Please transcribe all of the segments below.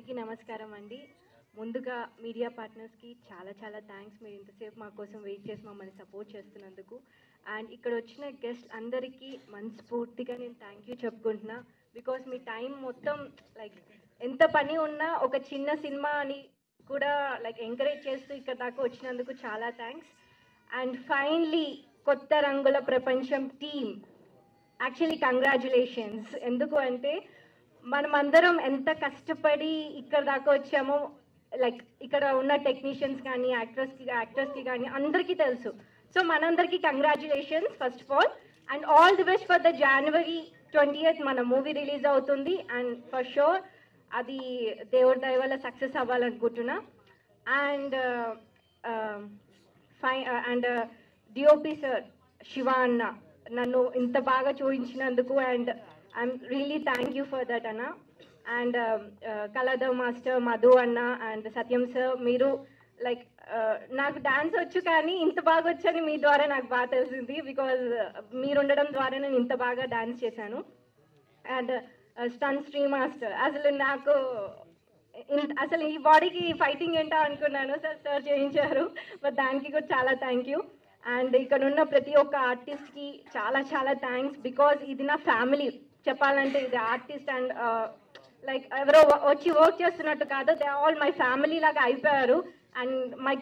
అందరికీ నమస్కారం అండి. ముందుగా మీడియా పార్ట్నర్స్కి చాలా చాలా థ్యాంక్స్. మీరు ఇంతసేపు మా కోసం వెయిట్ చేసి మమ్మల్ని సపోర్ట్ చేస్తున్నందుకు. అండ్ ఇక్కడ వచ్చిన గెస్ట్ అందరికీ మనస్ఫూర్తిగా నేను థ్యాంక్ యూ చెప్పుకుంటున్నా. బికాస్ మీ టైం మొత్తం లైక్ ఎంత పని ఉన్నా ఒక చిన్న సినిమా అని కూడా లైక్ ఎంకరేజ్ చేస్తూ ఇక్కడ దాకా వచ్చినందుకు చాలా థ్యాంక్స్. అండ్ ఫైనలీ కొత్త రంగుల ప్రపంచం టీమ్, యాక్చువల్లీ కంగ్రాచులేషన్స్. ఎందుకు అంటే మనమందరం ఎంత కష్టపడి ఇక్కడ దాకా వచ్చామో లైక్ ఇక్కడ ఉన్న టెక్నీషియన్స్ కానీ యాక్టర్స్కి కానీ అందరికీ తెలుసు. సో మనందరికీ congratulations first of all. And all the best for the January 20th మన మూవీ రిలీజ్ అవుతుంది. అండ్ ఫర్ షూర్ అది దేవుడి దయ వల్ల సక్సెస్ అవ్వాలనుకుంటున్నా. And and DOP sir Shiva అన్న నన్ను ఇంత బాగా చూపించినందుకు and I'm really thank you for that అన్న. అండ్ కళాధర్ మాస్టర్, మధు అన్న అండ్ సత్యం సార్, మీరు లైక్ నాకు డాన్స్ వచ్చు కానీ ఇంత బాగా వచ్చని మీ ద్వారా నాకు బాగా తెలిసింది. బికాజ్ మీరు ఉండడం ద్వారా నేను ఇంత బాగా డాన్స్ చేశాను. అండ్ స్టన్ శ్రీ మాస్టర్, అసలు నాకు అసలు ఈ బాడీకి ఫైటింగ్ ఏంటో అనుకున్నాను, సార్ చేయించారు. బట్ దానికి కూడా చాలా థ్యాంక్ యూ. అండ్ ఇక్కడ ఉన్న ప్రతి ఒక్క ఆర్టిస్ట్కి చాలా చాలా థ్యాంక్స్. బికాజ్ ఇది నా ఫ్యామిలీ. చెప్పాలంటే ఇది ఆర్టిస్ట్ అండ్ లైక్ ఎవరో వచ్చి వర్క్ చేస్తున్నట్టు కాదు, దే ఆల్ మై ఫ్యామిలీ లాగా అయిపోయారు. అండ్ మై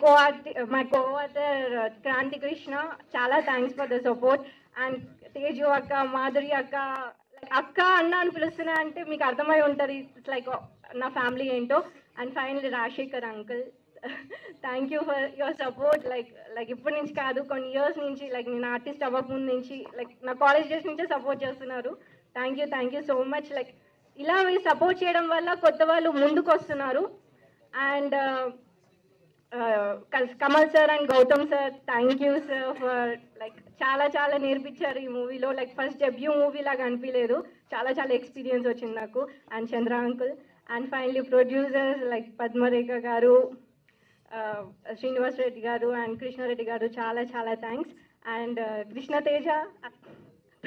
కోఆర్టర్ క్రాంతి కృష్ణ, చాలా thanks for the support. And Teju అక్క, మాధురి అక్క, అక్క అన్న అని పిలుస్తున్నా అంటే మీకు అర్థమై ఉంటుంది ఇట్స్ లైక్ నా ఫ్యామిలీ ఏంటో. And finally Rajasekhar uncle, thank you for your support. Like ఇప్పటి నుంచి కాదు, కొన్ని ఇయర్స్ నుంచి, లైక్ నేను ఆర్టిస్ట్ అవ్వకముందు నుంచి, లైక్ నా కాలేజ్ డేస్ నుంచే సపోర్ట్ చేస్తున్నారు. Thank you so much. Like ఇలా మీరు సపోర్ట్ చేయడం వల్ల కొత్త వాళ్ళు ముందుకు వస్తున్నారు. And Kamal sir and Gautam sir, thank you sir for like చాలా చాలా నేర్పించారు ఈ మూవీలో. లైక్ ఫస్ట్ డెబ్యూ మూవీ లాగా అనిపించలేదు, చాలా చాలా ఎక్స్పీరియన్స్ వచ్చింది నాకు. And Chandra uncle. And finally producers like Padmarekha garu, Srinivas Reddy garu and Krishna Reddy garu, చాలా చాలా thanks. And Krishna Teja,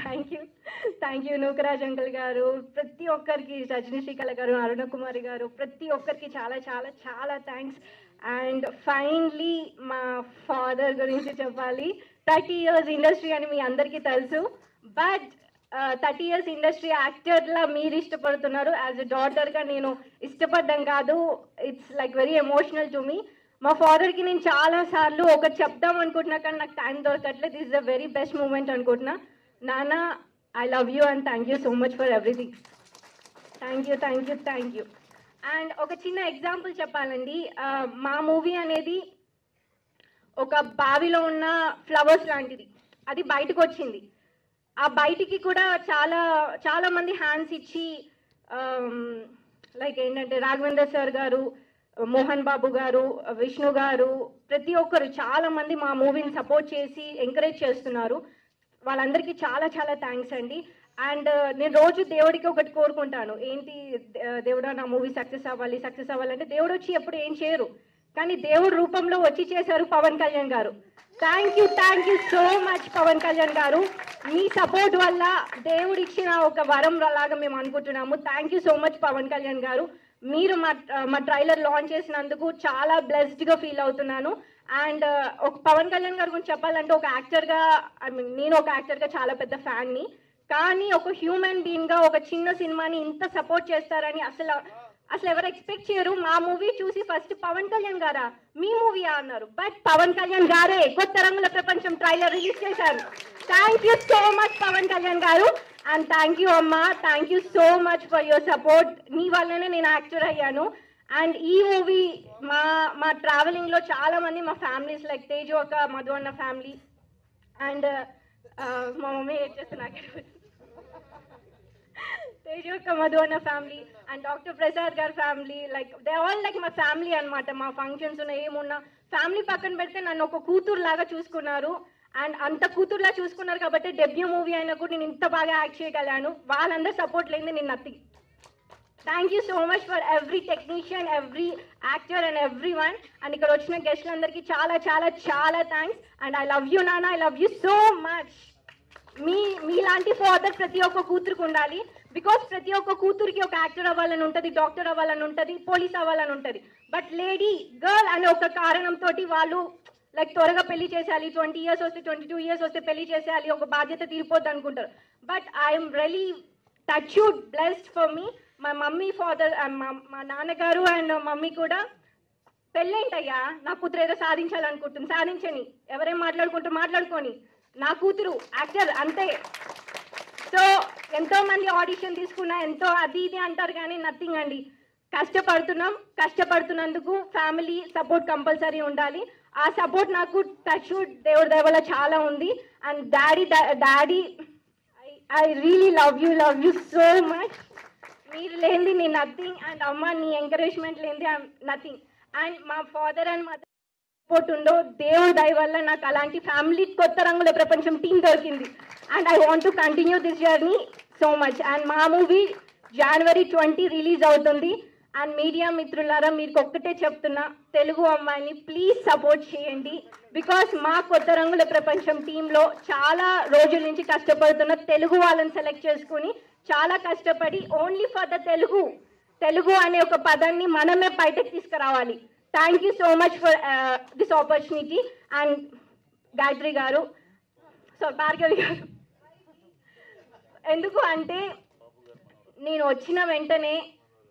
thank you. Nookaraj uncle garu, ప్రతి ఒక్కరికి, రజనీ శ్రీకళ గారు, అరుణ కుమారి గారు, ప్రతి ఒక్కరికి చాలా చాలా చాలా థ్యాంక్స్. అండ్ ఫైనలీ మా ఫాదర్ గురించి చెప్పాలి. 30 years ఇండస్ట్రీ అని మీ అందరికీ తెలుసు. బట్ 30 years ఇండస్ట్రీ యాక్టర్లా మీరు ఇష్టపడుతున్నారు. యాజ్ ఎ డాటర్గా నేను ఇష్టపడ్డం కాదు, it's like very emotional to me. మా ఫాదర్కి నేను చాలా సార్లు ఒకటి చెప్దాం అనుకుంటున్నా కానీ నాకు టైం దొరకట్లేదు. This is the very best moment అనుకుంటున్నా. నాన్న, I love you and thank you so much for everything. Thank you. And ఒక చిన్న ఎగ్జాంపుల్ చెప్పాలండి. మా మూవీ అనేది ఒక బావిలో ఉన్న ఫ్లవర్స్ లాంటిది. అది బయటకు వచ్చింది. ఆ బయటికి కూడా చాలా చాలా మంది హ్యాండ్స్ ఇచ్చి లైక్ ఏంటంటే రాఘవేందర్ సార్ గారు, మోహన్ బాబు గారు, విష్ణు గారు, ప్రతి ఒక్కరు చాలా మంది మా మూవీని సపోర్ట్ చేసి ఎంకరేజ్ చేస్తున్నారు. వాళ్ళందరికీ చాలా చాలా థ్యాంక్స్ అండి. అండ్ నేను రోజు దేవుడికి ఒకటి కోరుకుంటాను, ఏంటి దేవుడా నా మూవీ సక్సెస్ అవ్వాలంటే దేవుడు వచ్చి ఎప్పుడు ఏం చేయరు, కానీ దేవుడు రూపంలో వచ్చి చేశారు పవన్ కళ్యాణ్ గారు. Thank you so much Pawan Kalyan గారు. మీ సపోర్ట్ వల్ల దేవుడు ఇచ్చిన ఒక వరం లాగా మేము అనుకుంటున్నాము. Thank you so much Pawan Kalyan గారు. మీరు మా ట్రైలర్ లాంచ్ చేసినందుకు చాలా బ్లెస్డ్గా ఫీల్ అవుతున్నాను. అండ్ ఒక పవన్ కళ్యాణ్ గారి గురించి చెప్పాలంటే ఒక యాక్టర్గా, ఐ మీన్ నేను ఒక యాక్టర్గా చాలా పెద్ద ఫ్యాన్ని, కానీ ఒక హ్యూమన్ బీయింగ్గా ఒక చిన్న సినిమాని ఇంత సపోర్ట్ చేస్తారని అసలు ఎవరు ఎక్స్పెక్ట్ చేయరు. మా మూవీ చూసి ఫస్ట్ పవన్ కళ్యాణ్ గారా మీ మూవీయా అన్నారు, బట్ పవన్ కళ్యాణ్ గారే కొత్త రంగుల ప్రపంచం ట్రైలర్ రిలీజ్ చేశారు. Thank you so much Pawan Kalyan garu. And thank you అమ్మా, thank you so much for your support. మీ వల్లనే నేను యాక్టర్ అయ్యాను. అండ్ ఈ మూవీ మా ట్రావెలింగ్లో చాలా మంది మా ఫ్యామిలీస్ లైక్ తేజు అక్క, మధు అన్న ఫ్యామిలీ, అండ్ మా మమ్మీ ఏం చేస్తున్నారు, తేజు అక్క, మధు అన్న ఫ్యామిలీ అండ్ డాక్టర్ ప్రసాద్ గారి family, like they all like మా ఫ్యామిలీ అనమాట. మా ఫంక్షన్స్ ఉన్న ఏమున్నా ఫ్యామిలీ పక్కన పెడితే నన్ను ఒక కూతురు లాగా చూసుకున్నారు. అండ్ అంత కూతురులా చూసుకున్నారు కాబట్టి డెబ్యూ మూవీ అయినా కూడా నేను ఇంత బాగా యాక్ట్ చేయగలను. వాళ్ళందరూ సపోర్ట్ లేని నేను nothing. Thank you so much for every technician, every actor and every one. And ఇక్కడ వచ్చిన గెస్ట్లందరికీ చాలా చాలా చాలా thanks. And I love you నాన్న, I love you so much. మీలాంటి ఫాదర్ ప్రతి ఒక్క కూతురుకు ఉండాలి. బికాస్ ప్రతి ఒక్క కూతురికి ఒక యాక్టర్ అవ్వాలని ఉంటుంది, డాక్టర్ అవ్వాలని ఉంటుంది, పోలీస్ అవ్వాలని ఉంటుంది. బట్ లేడీ గర్ల్ అనే ఒక కారణంతో వాళ్ళు లైక్ త్వరగా పెళ్లి చేసేయాలి, 20 years వస్తే 22 years వస్తే పెళ్లి చేసేయాలి, ఒక బాధ్యత తీరిపోద్ది అనుకుంటారు. But I'm really touched blessed for me. మా మమ్మీ ఫాదర్ మా నాన్నగారు అండ్ మమ్మీ కూడా పెళ్ళేంటయ్యా, నా కూతురు ఏదో సాధించాలనుకుంటుంది, సాధించని, ఎవరేం మాట్లాడుకొని, నా కూతురు యాక్టర్ అంతే. సో ఎంతో మంది ఆడిషన్ తీసుకున్నా, ఎంతో అది ఇది అంటారు కానీ నథింగ్ అండి. కష్టపడుతున్నందుకు ఫ్యామిలీ సపోర్ట్ కంపల్సరీ ఉండాలి. ఆ సపోర్ట్ నాకు టచ్ దేవుడి దయ వల్ల చాలా ఉంది. And daddy I really love you so much. మీరు లేనిది నేను నథింగ్. అండ్ అమ్మ నీ ఎంకరేజ్మెంట్ లేనిది ఐఎమ్ నథింగ్. అండ్ మా ఫాదర్ అండ్ మదర్ సపోర్ట్ ఉందో దేవుడి దయ వల్ల నాకు అలాంటి ఫ్యామిలీ కొత్త రంగుల ప్రపంచం టీం దొరికింది. And I want to continue this journey so much. And మా మూవీ January 20 రిలీజ్ అవుతుంది. అండ్ మీడియా మిత్రులారా, మీకు ఒక్కటే చెప్తున్నా, తెలుగు అమ్మాయిని ప్లీజ్ సపోర్ట్ చేయండి. బికాస్ మా కొత్త రంగుల ప్రపంచం టీంలో చాలా రోజుల నుంచి కష్టపడుతున్న తెలుగు వాళ్ళని సెలెక్ట్ చేసుకుని చాలా కష్టపడి ఓన్లీ ఫర్ ద తెలుగు అనే ఒక పదాన్ని మనమే బయటకు తీసుకురావాలి. Thank you so much for this opportunity. And Gayatri గారు, భార్గవి గారు, ఎందుకు అంటే నేను వచ్చిన వెంటనే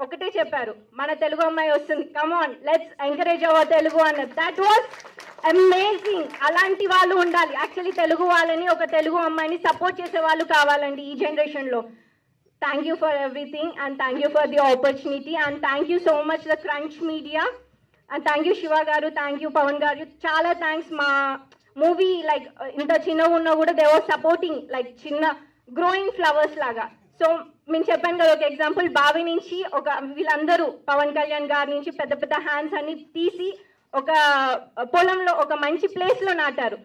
ఒకటే చెప్పారు, మన తెలుగు అమ్మాయి వస్తుంది, come on let's encourage our Telugu అన్నది. That was amazing. అలాంటి వాళ్ళు ఉండాలి. యాక్చువల్లీ తెలుగు వాళ్ళని, ఒక తెలుగు అమ్మాయిని సపోర్ట్ చేసే వాళ్ళు కావాలండి ఈ జనరేషన్లో. Thank you for everything and thank you for the opportunity. And thank you so much the crunch media. And thank you Shiva గారు, థ్యాంక్ యూ పవన్ గారు, చాలా థ్యాంక్స్. మా మూవీ లైక్ ఇంత చిన్నగా ఉన్నా కూడా దే వాజ్ సపోర్టింగ్ లైక్ చిన్న గ్రోయింగ్ ఫ్లవర్స్ లాగా. సో నేను చెప్పాను కదా, ఒక ఎగ్జాంపుల్, బావి నుంచి వీళ్ళందరూ పవన్ కళ్యాణ్ గారి నుంచి పెద్ద పెద్ద హ్యాండ్స్ అన్ని తీసి ఒక పొలంలో ఒక మంచి ప్లేస్లో నాటారు.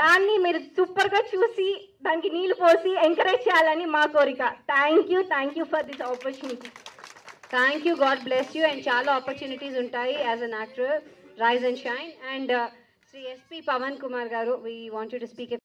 దాన్ని మీరు సూపర్గా చూసి దానికి నీళ్లు పోసి ఎంకరేజ్ చేయాలని మా కోరిక. Thank you for this opportunity. Thank you, God bless you. And chala opportunities untai as an actor, rise and shine. And Sri SP Pavan Kumar garu, we want you to speak.